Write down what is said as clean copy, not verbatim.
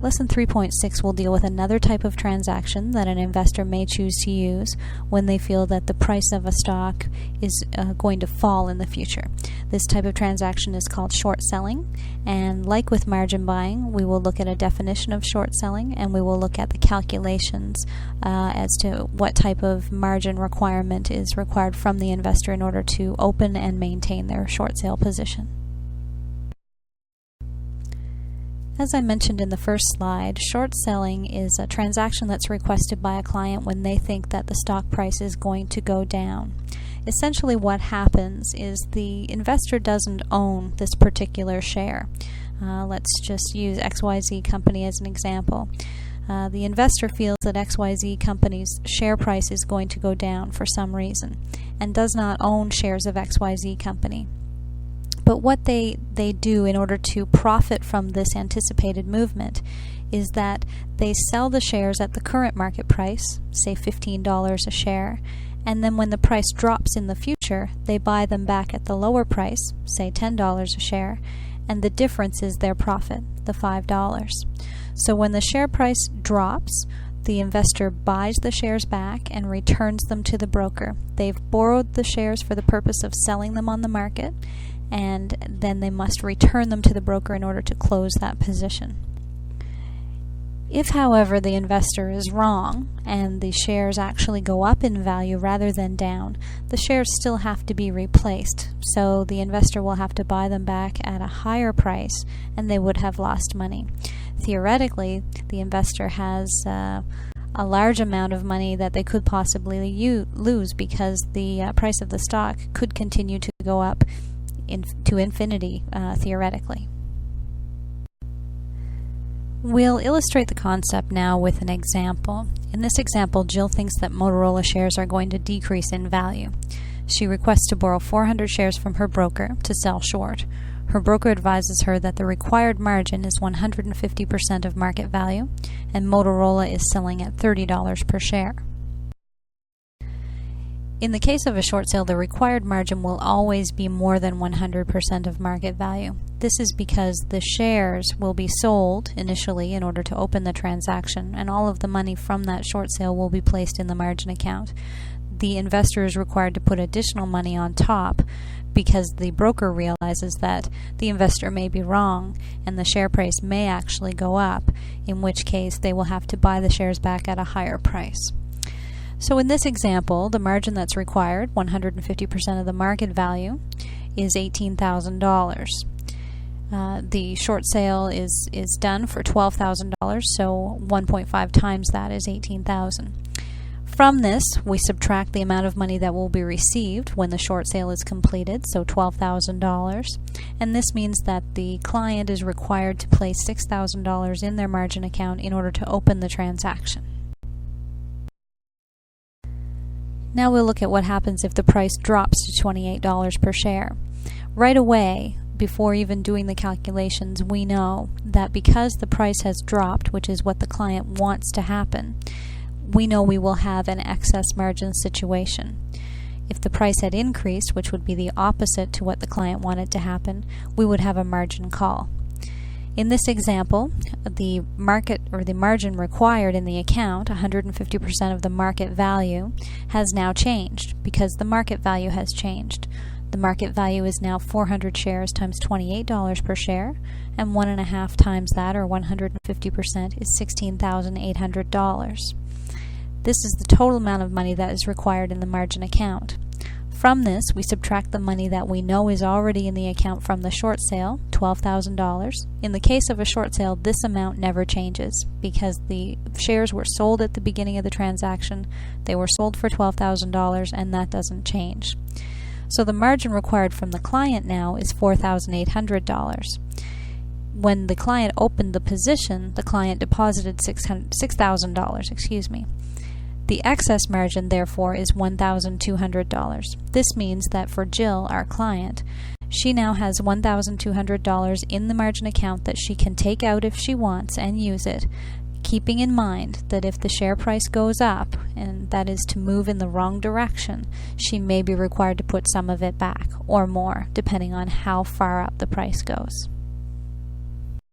Lesson 3.6 will deal with another type of transaction that an investor may choose to use when they feel that the price of a stock is going to fall in the future. This type of transaction is called short selling, and like with margin buying, we will look at a definition of short selling, and we will look at the calculations as to what type of margin requirement is required from the investor in order to open and maintain their short sale position. As I mentioned in the first slide, short selling is a transaction that's requested by a client when they think that the stock price is going to go down. Essentially what happens is the investor doesn't own this particular share. Let's just use XYZ company as an example. The investor feels that XYZ company's share price is going to go down for some reason and does not own shares of XYZ company. But what they do in order to profit from this anticipated movement is that they sell the shares at the current market price, say $15 a share, and then when the price drops in the future, they buy them back at the lower price, say $10 a share, and the difference is their profit, the $5. So when the share price drops, the investor buys the shares back and returns them to the broker. They've borrowed the shares for the purpose of selling them on the market, and then they must return them to the broker in order to close that position. If, however, the investor is wrong and the shares actually go up in value rather than down, the shares still have to be replaced. So the investor will have to buy them back at a higher price and they would have lost money. Theoretically, the investor has a large amount of money that they could possibly lose because the price of the stock could continue to go up to infinity, theoretically. We'll illustrate the concept now with an example. In this example, Jill thinks that Motorola shares are going to decrease in value. She requests to borrow 400 shares from her broker to sell short. Her broker advises her that the required margin is 150% of market value, and Motorola is selling at $30 per share. In the case of a short sale, the required margin will always be more than 100% of market value. This is because the shares will be sold initially in order to open the transaction, and all of the money from that short sale will be placed in the margin account. The investor is required to put additional money on top because the broker realizes that the investor may be wrong and the share price may actually go up, in which case they will have to buy the shares back at a higher price. So in this example, the margin that's required, 150% of the market value, is $18,000. The short sale is done for $12,000, so 1.5 times that is $18,000. From this, we subtract the amount of money that will be received when the short sale is completed, so $12,000, and this means that the client is required to place $6,000 in their margin account in order to open the transaction. Now we'll look at what happens if the price drops to $28 per share. Right away, before even doing the calculations, we know that because the price has dropped, which is what the client wants to happen, we know we will have an excess margin situation. If the price had increased, which would be the opposite to what the client wanted to happen, we would have a margin call. In this example, the market or the margin required in the account, 150% of the market value, has now changed because the market value has changed. The market value is now 400 shares times $28 per share, and 1.5 times that, or 150%, is $16,800. This is the total amount of money that is required in the margin account. From this, we subtract the money that we know is already in the account from the short sale, $12,000. In the case of a short sale, this amount never changes because the shares were sold at the beginning of the transaction, they were sold for $12,000, and that doesn't change. So the margin required from the client now is $4,800. When the client opened the position, the client deposited $6,000, The excess margin, therefore, is $1,200. This means that for Jill, our client, she now has $1,200 in the margin account that she can take out if she wants and use it, keeping in mind that if the share price goes up, and that is to move in the wrong direction, she may be required to put some of it back, or more, depending on how far up the price goes.